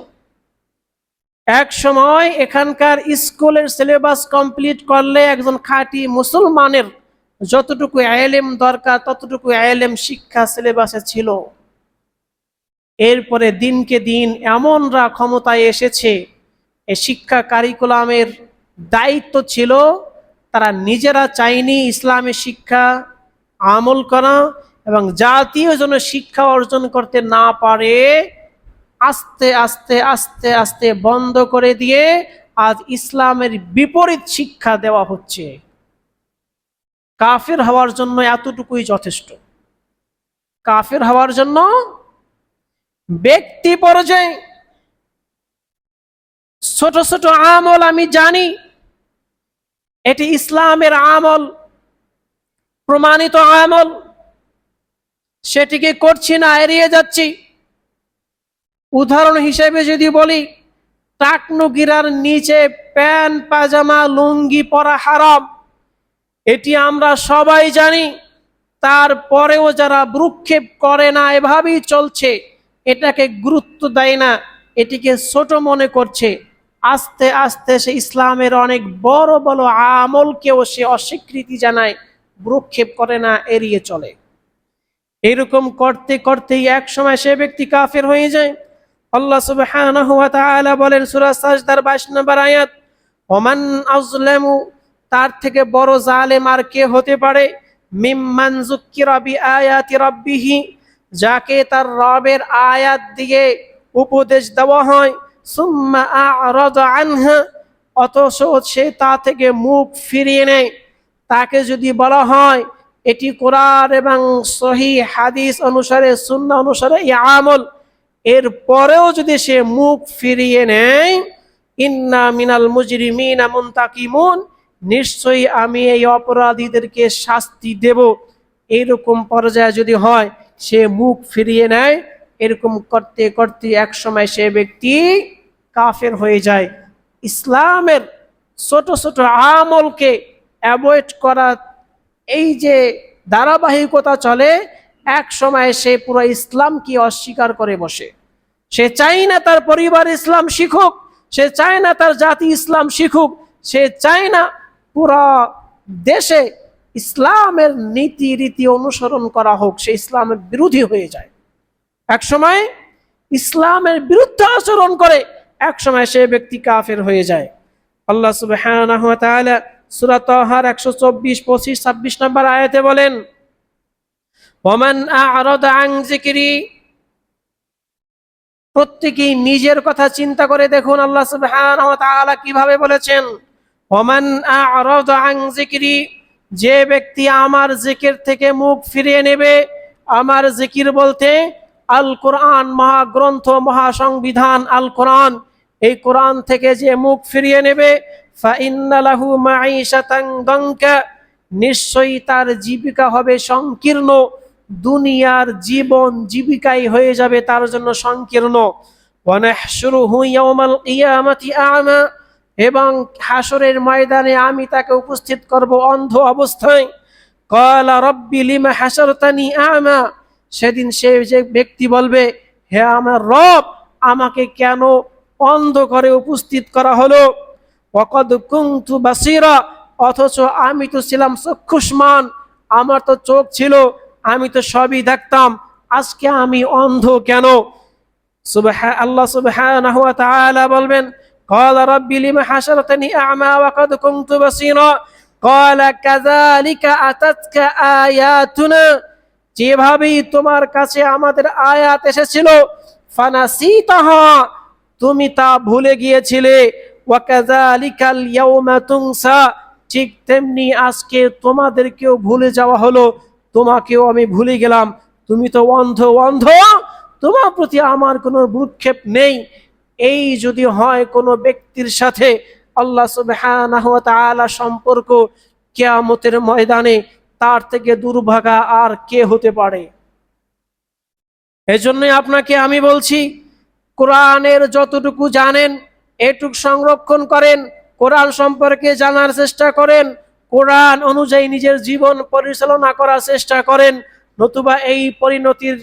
A: এক সময় এখানকার স্কুলের সিলেবাস কমপ্লিট করলে একজন খাঁটি মুসলমানের যতটুকু ইলম দরকার ততটুকু ইলম শিক্ষা সিলেবাসে ছিল। এরপরে দিনকে দিন এমনরা ক্ষমতায় এসেছে, এই শিক্ষা কারিকুলামের দায়িত্ব ছিল, তারা নিজেরা চায়নি ইসলামী শিক্ষা আমল করা, এবং জাতীয় যেন শিক্ষা অর্জন করতে না পারে, আস্তে আস্তে আস্তে আস্তে বন্ধ করে দিয়ে আজ ইসলামের বিপরীত শিক্ষা দেওয়া হচ্ছে। কাফের হওয়ার জন্য এতটুকুই যথেষ্ট। কাফের হওয়ার জন্য ব্যক্তি পর্যায়ে ছোট ছোট আমল আমি জানি এটি ইসলামের আমল, প্রমাণিত আমল, সেটিকে করছি না, এড়িয়ে যাচ্ছি। উদাহরণ হিসেবে যদি বলি, টাকনু গিরার নিচে প্যান্ট পাজামা লুঙ্গি পরা হারাম, এটি আমরা সবাই জানি। তারপরেও যারা ভ্রুক্ষেপ করে না, এভাবেই চলছে, এটাকে গুরুত্ব দেয় না, এটিকে ছোট মনে করছে, আস্তে আস্তে সে ইসলামের অনেক বড় বড় আমলকেও সে অস্বীকৃতি জানায়, ভ্রুক্ষেপ করে না, এড়িয়ে চলে। এরকম করতে করতেই এক সময় সে ব্যক্তি কাফের হয়ে যায়। আল্লাহ সুবহানাহু ওয়া তাআলা বলেন সূরা সাজদার 22 নম্বর আয়াত, ওমান আযলামু, তার থেকে বড় জালেম আর কে হতে পারে, মিম্মান যুক্কিরা বিআয়াতি রাব্বিহি, যাকে তার রবের আয়াত দিয়ে উপদেশ দেওয়া হয়, সুম্মা আ'রাদা আনহা, অথচ সে তা থেকে মুখ ফিরিয়ে নেয়। তাকে যদি বলা হয় এটি কোরআন এবং সহিহ হাদিস অনুসারে, সুন্নাহ অনুসারে এই আমল, এর পরেও যদি সে মুখ ফিরিয়ে নেয়, ইন্না মিনাল মুজরিমিনা মুনতাকিমুন, নিশ্চয়ই আমি এই অপরাধীদেরকে শাস্তি দেব, এইরকম পর্যায়ে যদি হয়, সে মুখ ফিরিয়ে নেয়, এরকম করতে করতে এক সময় সে ব্যক্তি কাফের হয়ে যায়। ইসলামের ছোট ছোট আমলকে অ্যাভয়েড করা, এই যে ধারাবাহিকতা চলে, এক সময় সে পুরো ইসলামকে অস্বীকার করে বসে। সে চায় না তার পরিবার ইসলাম শিখুক, সে চায় না তার জাতি ইসলাম শিখুক, সে চায় না পুরো দেশে ইসলামের নীতি রীতি অনুসরণ করা হোক, সে ইসলামের বিরোধী হয়ে যায়। এক সময় ইসলামের বিরুদ্ধে আচরণ করে, এক সময় সে ব্যক্তি কাফের হয়ে যায়। আল্লাহ সুবহানাহু ওয়া তাআলা সূরা তাহার 124, 25, 26 নম্বর আয়াতে বলেন, ওমান আ'রাদা আন যিকরি, প্রত্যেকেই নিজের কথা চিন্তা করে দেখুন আল্লাহ সুবহানাহু ওয়া তাআলা কিভাবে বলেছেন। ওমান আ'রাদা আন যিকরি, যে ব্যক্তি আমার জিকির থেকে মুখ ফিরিয়ে নেবে, আমার জিকির বলতে আল কোরআন, মহাগ্রন্থ, মহাসংবিধান আল কোরআন, এই কোরআন থেকে যে মুখ ফিরিয়ে নেবে, ফাইন্না লাহু মাঈশাতান দানকা, নিশ্চয়ই তার জীবিকা হবে সংকীর্ণ, দুনিয়ার জীবন জীবিকাই হয়ে যাবে তার জন্য সংকীর্ণ। ওয়া নাহশুরুহু ইয়াওমাল কিয়ামাতি আ'মা, এবং হাসরের ময়দানে আমি তাকে উপস্থিত করব অন্ধ অবস্থায়। ক্বালা রব্বি লিমা হাসারতানি আ'মা, সেদিন সে যে ব্যক্তি বলবে, হে আমার রব, আমাকে কেন অন্ধ করে উপস্থিত করা হলো? ওয়াকাদ কুনতু বাসীরা, অথচ আমি তো ছিলাম চক্ষুষ্মান, আমার তো চোখ ছিল, আমি তো সবই দেখতাম, আজকে আমি অন্ধ কেন? আল্লাহ সুবহানাহু ওয়া তাআলা বলবেন, ক্বালা রাব্বি লিমা হাশারতানি আ'মা ওয়া ক্বাদ কুনতু বাসীরা ক্বালা কাযালিকা আতাতকা আয়াতুনা, যেভাবেই তোমার কাছে আমাদের আয়াত এসেছিল, ফানাসিতাহা, তুমি তা ভুলে গিয়েছিলে, ওয়া কাযালিকাল ইয়াউমা তুনসা, ঠিক তেমনি আজকে তোমাদেরকেও ভুলে যাওয়া হলো, তোমাকেও আমি ভুলে গেলাম, তুমি তো অন্ধ, তোমার প্রতি আমার কোনো ভ্রুক্ষেপ নেই। এই যদি হয় কোনো ব্যক্তির সাথে আল্লাহ সুবহানাহু ওয়া তাআলা সম্পর্ক, কিয়ামতের ময়দানে তার থেকে দুর্ভাগা আর কে হতে পারে? এজন্যই আপনাকে আমি বলছি, কোরআনের যতটুকু জানেন এটুকু সংরক্ষণ করেন, কোরআন সম্পর্কে জানার চেষ্টা করেন, কোরআন অনুযায়ী নিজের জীবন পরিচালনা করার চেষ্টা করেন, নতুবা এই পরিণতির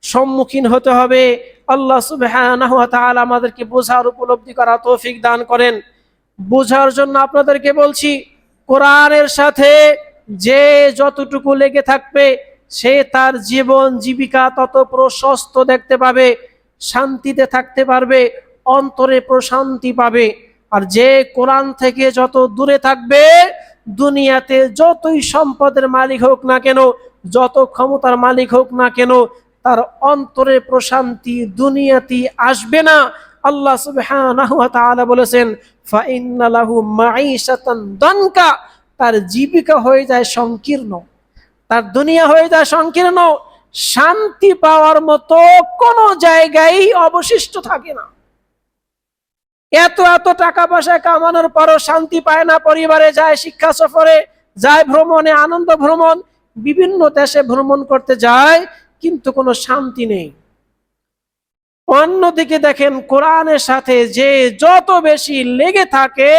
A: সম্মুখীন হতে হবে। আল্লাহ সুবহানাহু ওয়া তাআলা আমাদেরকে বোঝার উপলব্ধি করা তৌফিক দান করেন। বোঝার জন্য আপনাদেরকে বলছি, কোরআনের সাথে যে যতটুকু লেগে থাকবে সে তার জীবন জীবিকা তত প্রশস্ত দেখতে পাবে, শান্তিতে থাকতে পারবে, অন্তরে প্রশান্তি পাবে। আর যে কোরআন থেকে যত দূরে থাকবে, দুনিয়াতে যতই সম্পদের মালিক হোক না কেন, যত ক্ষমতার মালিক হোক না কেন, তার অন্তরে প্রশান্তি দুনিয়াতে আসবে না। আল্লাহ সুবহানাহু ওয়া তাআলা বলেছেন, ফাইন্না লাহু মাঈশাতান দানকা, তার জীবিকা হয়ে যায় সংকীর্ণ, তার দুনিয়া হয়ে যায় সংকীর্ণ, শান্তি পাওয়ার মতো কোনো জায়গায় অবশিষ্ট থাকে না। এত এত টাকা পয়সা কামানোর পরও শান্তি পায় না, পরিবারে যায়, শিক্ষা সফরে যায়, ভ্রমণে, আনন্দ ভ্রমণ, বিভিন্ন দেশে ভ্রমণ করতে যায়, কিন্তু কোনো শান্তি নেই। অন্যদিকে দেখেন, কোরআনের সাথে যে যত বেশি লেগে থাকে,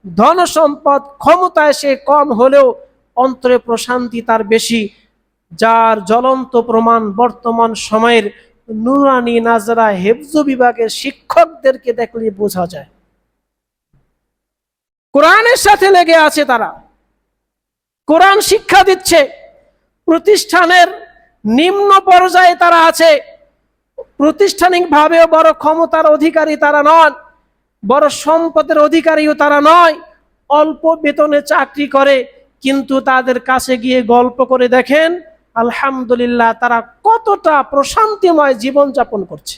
A: ধন সম্পদ ক্ষমতায় সে কম হলেও অন্তরে প্রশান্তি তার বেশি, যার জ্বলন্ত প্রমাণ বর্তমান সময়ের নুরানি নাজরা হেফজ বিভাগের শিক্ষকদেরকে দেখলে বোঝা যায়। কোরআনের সাথে লেগে আছে তারা, কোরআন শিক্ষা দিচ্ছে, প্রতিষ্ঠানের নিম্ন পর্যায়ে তারা আছে, প্রাতিষ্ঠানিকভাবেও বড় ক্ষমতার অধিকারী তারা নন, বড় সম্পদের অধিকারীও তারা নয়, অল্প বেতনে চাকরি করে, কিন্তু তাদের কাছে গিয়ে গল্প করে দেখেন, আলহামদুলিল্লাহ, তারা কতটা প্রশান্তিময় জীবন যাপন করছে।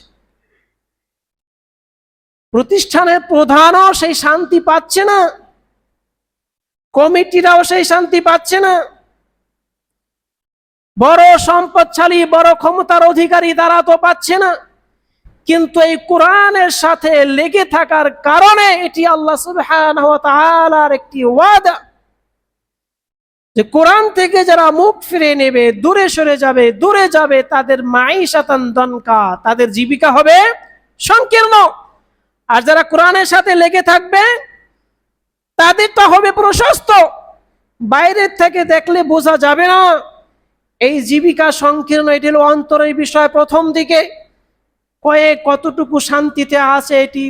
A: প্রতিষ্ঠানের প্রধানও সেই শান্তি পাচ্ছে না, কমিটিরাও সেই শান্তি পাচ্ছে না, বড় সম্পদশালী বড় ক্ষমতার অধিকারী তারা তো পাচ্ছে না। কিন্তু এই কোরআনের সাথে লেগে থাকার কারণে এটি আল্লাহ সুবহানাহু ওয়া তাআলার একটি ওয়াদা, যে কোরআন থেকে যারা মুখ ফিরে নেবে, দূরে সরে যাবে, দূরে যাবে, তাদের মাঈশাতান দানকা, তাদের জীবিকা হবে সংকীর্ণ। আর যারা কোরআনের সাথে লেগে থাকবে তাদেরটা হবে প্রশস্ত। বাইরের থেকে দেখলে বোঝা যাবে না এই জীবিকা সংকীর্ণ, এটি হলো অন্তরের বিষয়। প্রথম দিকে কতটুকু শান্তিতে আছে এটি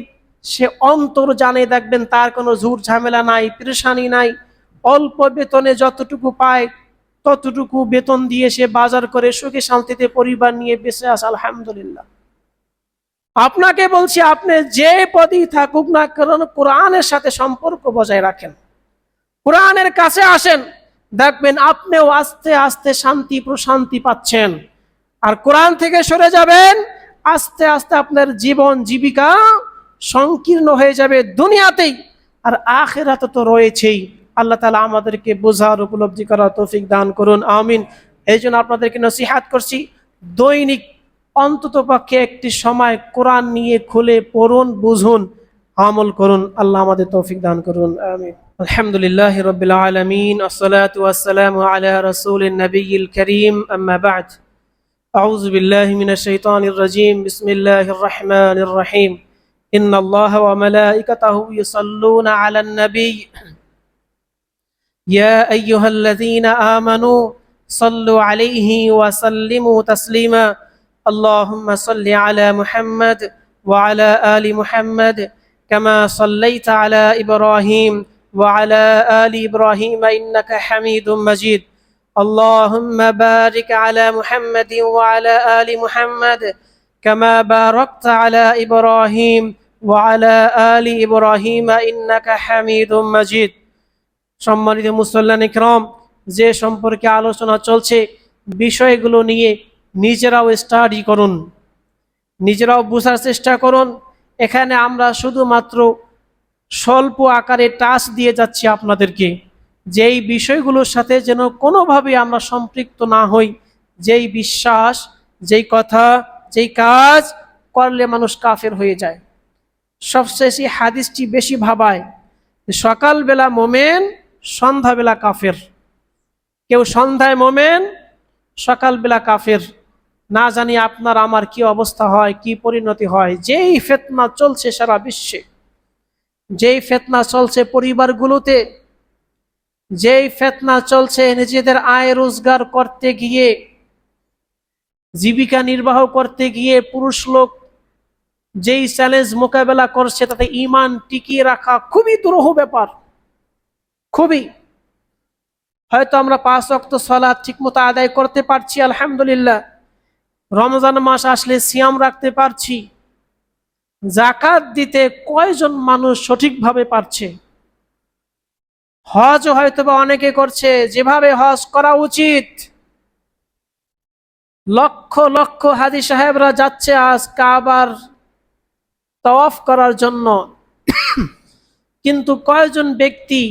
A: সে অন্তর জানে, দেখবেন তার কোনো ঝুট ঝামেলা নাই, পেরেশানি নাই, অল্প বেতনে যতটুকু পায় ততটুকু বেতন দিয়ে সে বাজার করে সুখে শান্তিতে পরিবার নিয়ে বেঁচে আসে, আলহামদুলিল্লাহ। আপনাকে বলছি, আপনি যে পদেই থাকুক না কারণ কোরআনের সাথে সম্পর্ক বজায় রাখেন, কোরআনের কাছে আসেন, দেখবেন আপনিও আস্তে আস্তে শান্তি প্রশান্তি পাচ্ছেন। আর কোরআন থেকে সরে যাবেন, আস্তে আস্তে আপনার জীবন জীবিকা সংকীর্ণ হয়ে যাবে দুনিয়াতেই, আর আখিরাতে তো রয়েছেই। আল্লাহ তাআলা আমাদেরকে বোঝার উপলব্ধি করার তৌফিক দান করুন, আমিন। এই জন্য আপনাদেরকে নসিহাত করছি, দৈনিক অন্ততপক্ষে একটি সময় কোরআন নিয়ে খুলে পড়ুন, বুঝুন, আমল করুন। আল্লাহ আমাদের তৌফিক দান করুন, আমিন। আলহামদুলিল্লাহি রাব্বিল আলামিন, আসসালাতু ওয়াসসালামু আলা রাসূলিন নবিয়্যিল কারীম, আম্মা বা'দ। আউযু বিল্লাহি মিনাশ শাইতানির রাজীম, বিসমিল্লাহির রাহমানির রাহিম। ইন্নাল্লাহা ওয়া মালাইকাতাহু ইউসাল্লুনা আলান নবী ইয়া আইয়ুহাল্লাযীনা আমানু সাল্লু আলাইহি ওয়া সাল্লিমু তাসলিমা আল্লাহুম্মা সাল্লি আলা মুহাম্মাদ ওয়া আলা আলি মুহাম্মাদ কামা সাল্লাইতা আলা ইব্রাহিম ওয়া আলা আলি ইব্রাহিম ইন্নাকা হামিদুম মাজিদ اللهم بارك على محمد وعلى آل محمد كما باركت على إبراهيم وعلى آل إبراهيم إنك حميد مجيد সম্মানিত মুসল্লিয়ান ইকরাম, যে সম্পর্কে আলোচনা চলছে বিষয়গুলো নিয়ে নিজেরাও স্টাডি করুন, নিজেরাও বোঝার চেষ্টা করুন। এখানে আমরা শুধুমাত্র স্বল্প আকারে টাচ দিয়ে যাচ্ছি আপনাদেরকে, যেই বিষয়গুলোর সাথে যেন কোনোভাবে আমরা সম্পৃক্ত না হই, যেই বিশ্বাস, যেই কথা, যেই কাজ করলে মানুষ কাফের হয়ে যায়। সবশেষে হাদিসটি বেশি ভাবায়, সকালবেলা মোমেন, সন্ধ্যাবেলা কাফের। কেউ সন্ধ্যায় মোমেন, সকালবেলা কাফের। না জানি আপনার আমার কি অবস্থা হয়, কি পরিণতি হয়। যেই ফিতনা চলছে সারা বিশ্বে, যেই ফিতনা চলছে পরিবারগুলোতে, যেই ফিতনা চলছে নিজেদের আয় রোজগার করতে গিয়ে, জীবিকা নির্বাহ করতে গিয়ে পুরুষ লোক যেই চ্যালেঞ্জ মোকাবেলা করছে, তাতে ঈমান টিকিয়ে রাখা খুবই দুরূহ ব্যাপার। খুবই, হয়তো আমরা 5 ওয়াক্ত সালাত ঠিকমতো আদায় করতে পারছি, আলহামদুলিল্লাহ। রমজান মাস আসলে সিয়াম রাখতে পারছি, যাকাত দিতে কয়জন মানুষ সঠিকভাবে পারছে? হজ হয়তো বা অনেকে করছে যেভাবে হজ করা উচিত। লক্ষ লক্ষ হাজী সাহেবরা যাচ্ছে আজ কাবার তাওয়াফ করার জন্য, কিন্তু কয়জন ব্যক্তি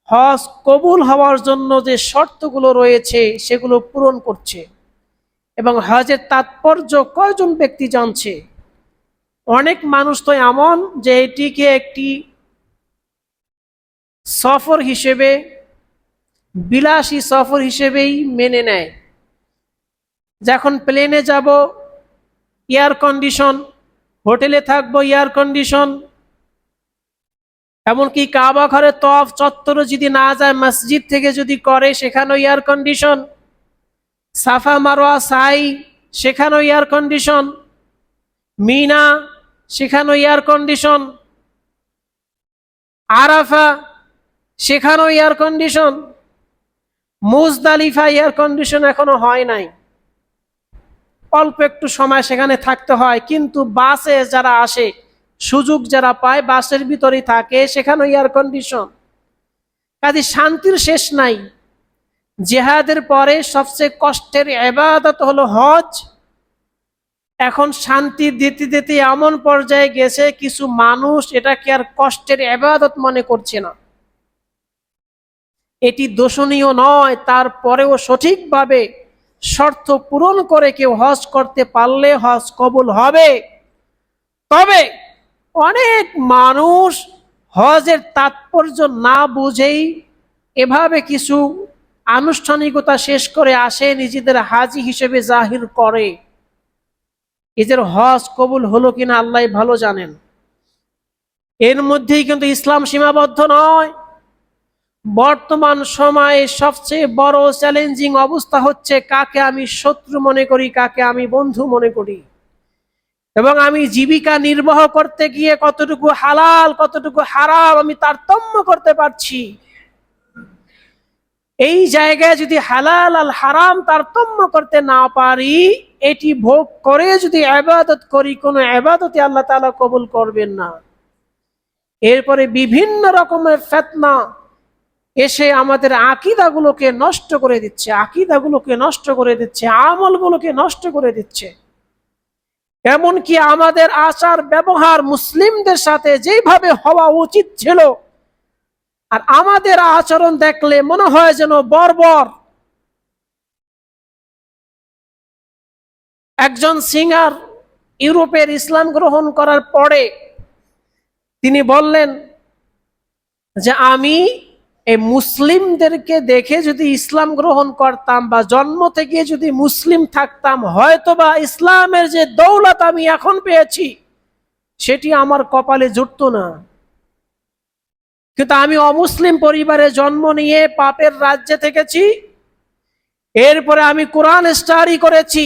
A: হজ কবুল হওয়ার জন্য যে শর্তগুলো রয়েছে সেগুলো পূরণ করছে? এবং হজের তাৎপর্য কয়জন ব্যক্তি জানছে? অনেক মানুষ তো এমন যে এটিকে একটি সফর হিসেবে, বিলাসী সফর হিসেবেই মেনে নেয়। যখন প্লেনে যাব এয়ার কন্ডিশন, হোটেলে থাকবো এয়ার কন্ডিশন, এমনকি কাবা ঘরে তওয়াফ চত্বরে যদি না যায়, মসজিদ থেকে যদি করে সেখানেও এয়ার কন্ডিশন, সাফা মারওয়া সাই সেখানেও এয়ার কন্ডিশন, মিনা সেখানেও এয়ার কন্ডিশন, আরাফা সেখানেও air condition, Muzdalifah air condition এখনো হয় নাই, অল্প একটু সময় সেখানে থাকতে হয়। কিন্তু বাসে যারা আসে, সুযোগ যারা পায়, বাসের ভিতরেই থাকে, সেখানেও এয়ার কন্ডিশন। কাজে শান্তির শেষ নাই। জিহাদের পরে সবচেয়ে কষ্টের ইবাদত হলো হজ। এখন শান্তি দিতে দিতে এমন পর্যায়ে গেছে কিছু মানুষ এটাকে আর কষ্টের ইবাদত মনে করছে না। এটি দোষণীয় নয়, তারপরেও সঠিকভাবে শর্ত পূরণ করে কেউ হজ করতে পারলে হজ কবুল হবে। তবে অনেক মানুষ হজের তাৎপর্য না বুঝেই এভাবে কিছু আনুষ্ঠানিকতা শেষ করে আসে, নিজেদের হাজি হিসেবে জাহির করে। এদের হজ কবুল হলো কিনা আল্লাহ ভালো জানেন। এর মধ্যেই কিন্তু ইসলাম সীমাবদ্ধ নয়। বর্তমান সময়ে সবচেয়ে বড় চ্যালেঞ্জিং অবস্থা হচ্ছে কাকে আমি শত্রু মনে করি, কাকে আমি বন্ধু মনে করি, এবং আমি জীবিকা নির্বাহ করতে গিয়ে কতটুকু হালাল কতটুকু হারাম আমি তারতম্য করতে পারছি। এই জায়গায় যদি হালাল আর হারাম তারতম্য করতে না পারি, এটি ভোগ করে যদি ইবাদত করি, কোনো ইবাদতই আল্লাহ তাআলা কবুল করবেন না। এরপরে বিভিন্ন রকমের ফিতনা এসে আমাদের আকীদাগুলোকে নষ্ট করে দিচ্ছে, আকীদাগুলোকে নষ্ট করে দিচ্ছে, আমলগুলোকে নষ্ট করে দিচ্ছে। এমনকি আমাদের আচার ব্যবহার মুসলিমদের সাথে যেভাবে হওয়া উচিত ছিল, আর আমাদের আচরণ দেখলে মনে হয় যেন বর্বর। একজন সিঙ্গার ইউরোপের ইসলাম গ্রহণ করার পরে তিনি বললেন যে আমি এই মুসলিমদেরকে দেখে যদি ইসলাম গ্রহণ করতাম বা জন্ম থেকে যদি মুসলিম থাকতাম, হয়তোবা ইসলামের যে দৌলত আমি এখন পেয়েছি সেটি আমার কপালে জুটতো না। কিন্তু আমি অমুসলিম পরিবারে জন্ম নিয়ে পাপের রাজ্যে থেকেছি, এরপরে আমি কোরআন স্টাডি করেছি,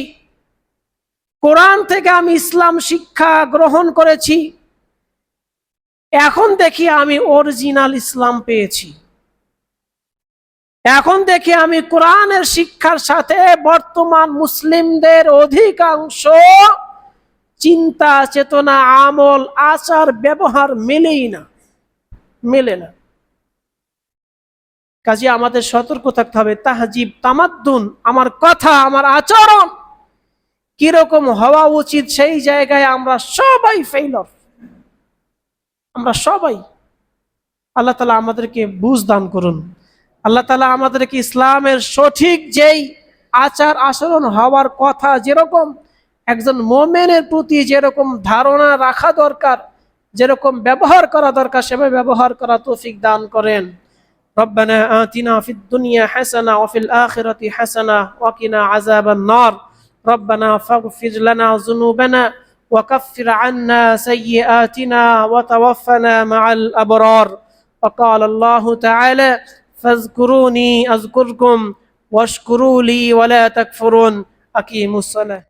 A: কোরআন থেকে আমি ইসলাম শিক্ষা গ্রহণ করেছি, এখন দেখি আমি অরিজিনাল ইসলাম পেয়েছি। এখন দেখি আমি কোরআনের শিক্ষার সাথে বর্তমান মুসলিমদের অধিকাংশ চিন্তা চেতনা আমল আচার ব্যবহার মেলে না। কাজে আমাদের সতর্ক থাকতে হবে, তাহজিব তামাদ্দুন, আমার কথা আমার আচরণ কিরকম হওয়া উচিত, সেই জায়গায় আমরা সবাই ফেইলর, আমরা সবাই। আল্লাহ তাআলা আমাদেরকে বুঝ দান করুন। আল্লাহ তাআলা আমাদেরকে ইসলামের সঠিক যেই আচার আচরণ হওয়ার কথা, যেরকম একজন মুমিনের প্রতি যেরকম ধারণা রাখা দরকার, যেরকম ব্যবহার করা দরকার, সেভাবে ব্যবহার করা তৌফিক দান করেন। রব্বানা আতিনা ফিদ দুনিয়া হাসানা ওয়া ফিল আখিরাতি হাসানা ওয়া কিনা আযাবান নার। রব্বানা ফাগফির লানা যুনুবানা ওয়া কাফফির আন্না সাইয়্যাতিনা ওয়া তাওয়াফফানা মা'আল আবরার। وقال الله تعالى فاذكروني أذكركم واشكروا لي ولا تكفرون। أقيموا الصلاة।